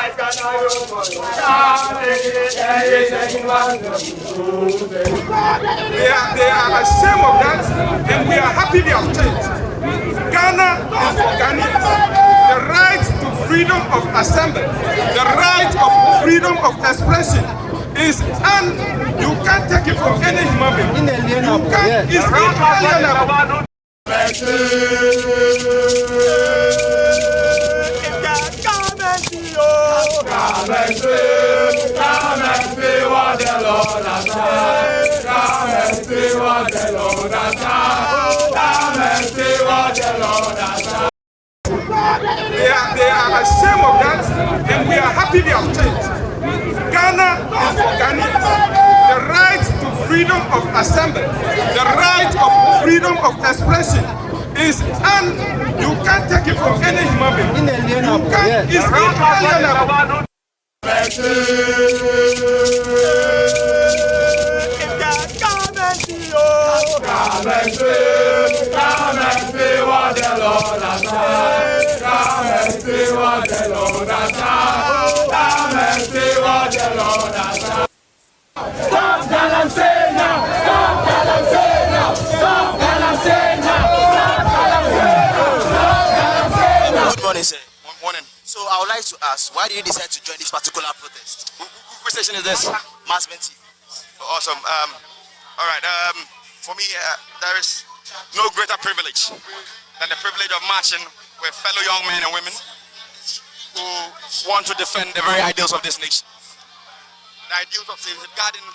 They are ashamed of that, and we are happy they have changed. Ghana is for Ghanaians. The right to freedom of assembly, the right of freedom of expression is, and you can't take it from any human being. You can't, it's inalienable. They are ashamed of that, and we are happy they have changed. Ghana is for Ghanaians. The right to freedom of assembly, the right of freedom of expression is, and you can't take it from any human being. You can't, it's inalienable. Stop Galamsey now! Stop Galamsey now! Stop Galamsey now! Good morning, sir. Good morning. So I would like to ask, why did you decide to join this particular protest? Which station is this? Mass TV. Awesome. All right. For me, there is no greater privilege than the privilege of marching with fellow young men and women who want to defend the very ideals of this nation. The ideals of safeguarding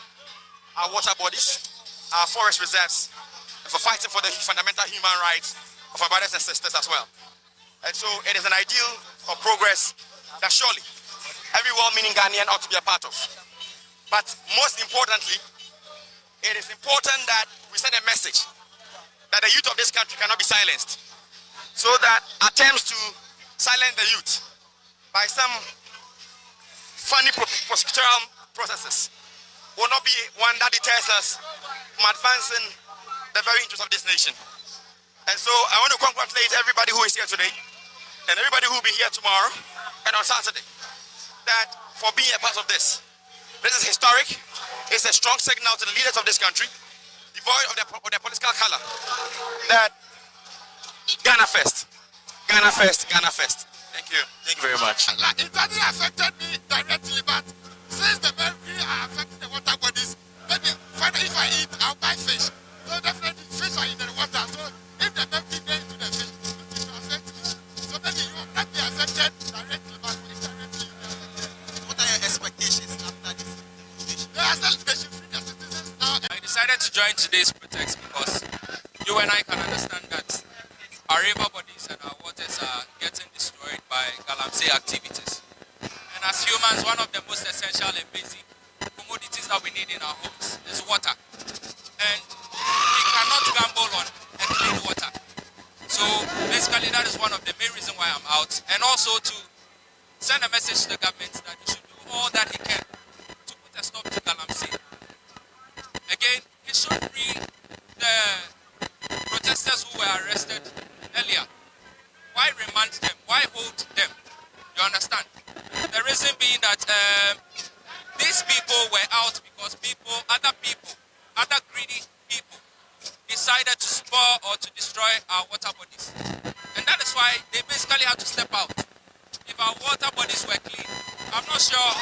our water bodies, our forest reserves, and for fighting for the fundamental human rights of our brothers and sisters as well. And so it is an ideal of progress that surely every well-meaning Ghanaian ought to be a part of. But most importantly, it is important that we send a message that the youth of this country cannot be silenced. So that attempts to silence the youth by some funny prosecutorial processes will not be one that deters us from advancing the very interests of this nation. And so I want to congratulate everybody who is here today and everybody who will be here tomorrow and on Saturday that for being a part of this. This is historic. It's a strong signal to the leaders of this country, devoid of their political color, that Ghana first, Ghana first, Ghana first. Thank you. Thank you very much. It doesn't affect me directly, but since the mercury are affecting the water bodies, maybe finally if I eat, I'll buy fish. So definitely fish are in the water. So if the mercury gets to the fish, it will affect me. So maybe you will not be affected directly, but indirectly you will be affected. What are your expectations after this demonstration? They should free their citizens now. I decided to join today's protest because you and I can understand that our river bodies and our waters are getting destroyed by Galamsey activities. And as humans, one of the most essential and basic commodities that we need in our homes is water. And we cannot gamble on a clean water. So basically that is one of the main reasons why I'm out. And also to send a message to the government that they should do all that he can to put a stop to Galamsey. Again, he should free the protesters who were arrested earlier. Why remand them? Why hold them? You understand? The reason being that these people were out because other greedy people decided to spoil or to destroy our water bodies. And that is why they basically had to step out. If our water bodies were clean, I'm not sure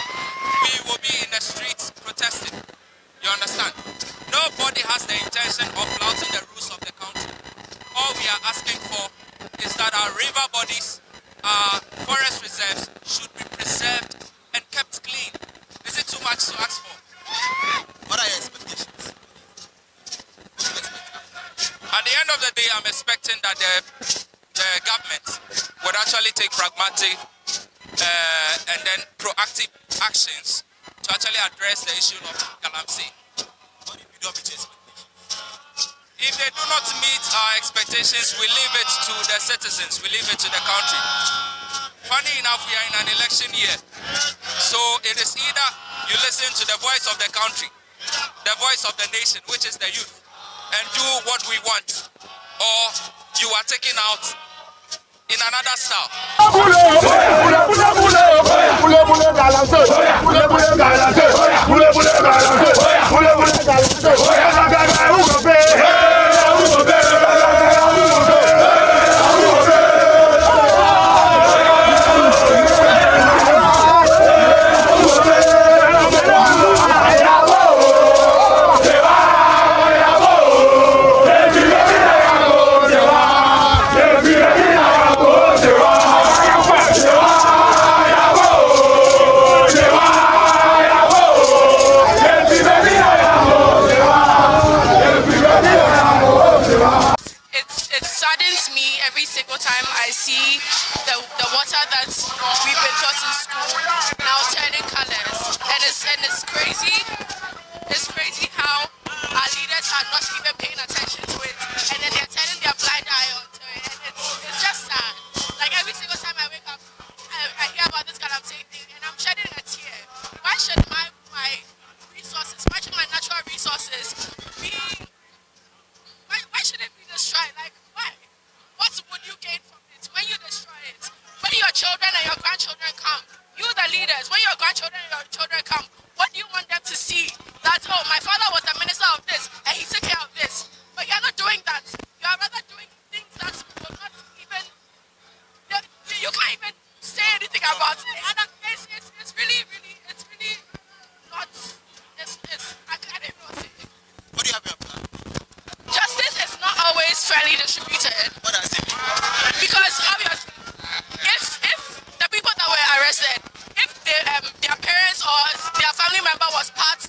we will be in the streets protesting. You understand? Nobody has the intention of flouting the rules of the country. All we are asking for is that our river bodies, our forest reserves should be preserved and kept clean. Is it too much to ask for? What are your expectations? At the end of the day, I'm expecting that the government would actually take pragmatic and then proactive actions to actually address the issue of Galamsey. What if you don't meet your expectations? If they do not meet our expectations, we leave it to the citizens, we leave it to the country. Funny enough, we are in an election year. So it is either you listen to the voice of the country, the voice of the nation, which is the youth, and do what we want, or you are taken out in another style. grandchildren come, you the leaders, when your grandchildren and your children come, what do you want them to see? That, oh, my father was the minister of this and he took care of this. But you're not doing that. You are rather doing things that will not even, you can't even say anything about it. And it's really not, I can't even say it. What do you have in your plan? Justice is not always fairly distributed. What does it mean? Because obviously, if the people that were arrested, if their parents or their family member was part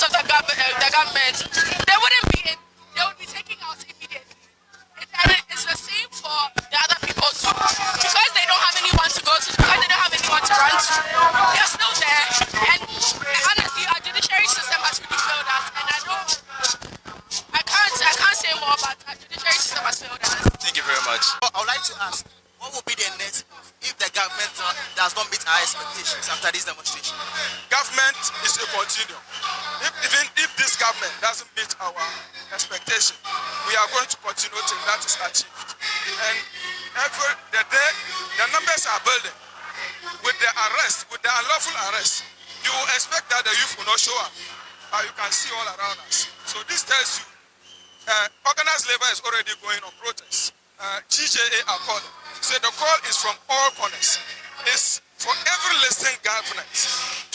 of the government, they wouldn't be in. They would be taken out immediately. And it's the same for the other people too. Because they don't have anyone to go to, because they don't have anyone to run to, they're still there. And honestly, our judiciary system has really failed us. And I can't say more, but our judiciary system has failed us. Thank you very much. I would like to ask, what will be the next move if the government does not meet our expectations after this demonstration? Government is a continuum. Even if this government doesn't meet our expectation, we are going to continue till that is achieved. And the day the numbers are building, with the arrest, with the unlawful arrest, you will expect that the youth will not show up. You can see all around us. So this tells you, organized labor is already going on protest. GJA are calling. So the call is from all corners. It's for every listening government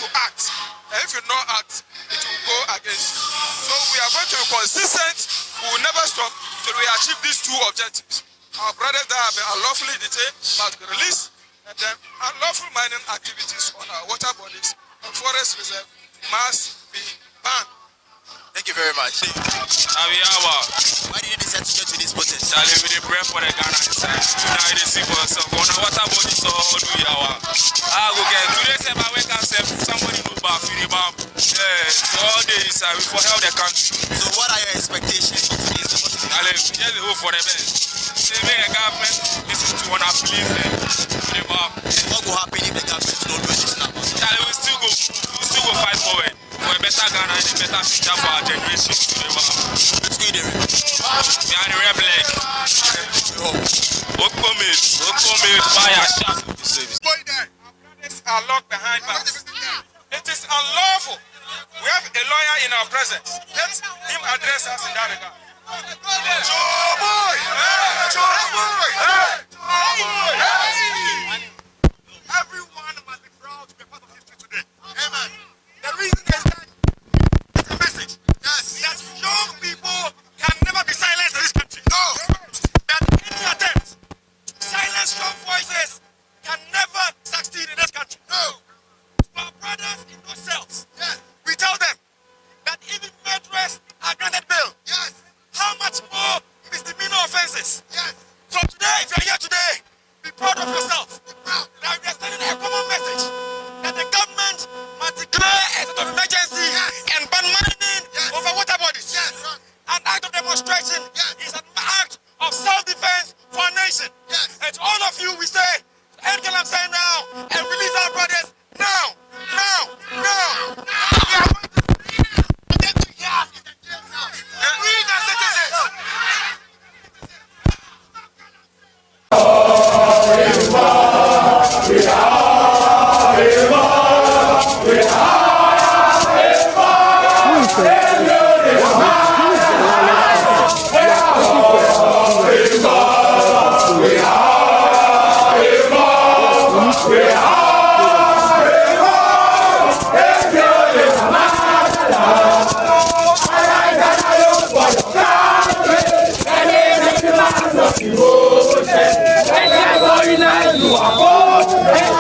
to act. And if you don't act, it will go against you. So we are going to be consistent. We will never stop till we achieve these two objectives. Our brothers that have been unlawfully detained must be released, and then unlawful mining activities on our water bodies and forest reserve must be banned. Thank you very much. Why did you decide to go to this protest? Charlie, we dey pray for the Ghana inside. Now you dey see for yourself. On the water body, so all do yawa. Go get today. Say my wake up, say somebody no bath, you dey bam. Yeah, so all day inside, we for help the country. So what are your expectations for today's demonstration? Charlie, just hope for the best. Say make the government listen to one of police and the bam. What will happen if the government don't do anything about it? Charlie, we still go fight forward. For a better Ghana and a better future for our generation. Let's go there. We are the rebel leg. Okomit, fire, shaft. Our brothers are locked behind bars. It is unlawful. We have a lawyer in our presence. Let him address us in that regard. Everyone must be proud to be part of history today. Amen. The reason is that it's a message. Yes. That young people can never be silenced in this country. No. That any attempt to silence young voices can never succeed in this country. No. Our brothers in those cells, yes, we tell them that even murderers are granted bail. Yes. How much more misdemeanor offenses? Yes. So today, if you're here today, be proud of yourself. Be proud. That we are sending a common message that the government must declare a state of emergency, yes, and ban mining, yes, over water bodies. Yes. An act of demonstration, yes, is an act of self-defense for a nation. Yes. And to all of you, we say, end Galamsey now and release our brothers now. Now. Now. We are going to get to hear we the citizens. Hey!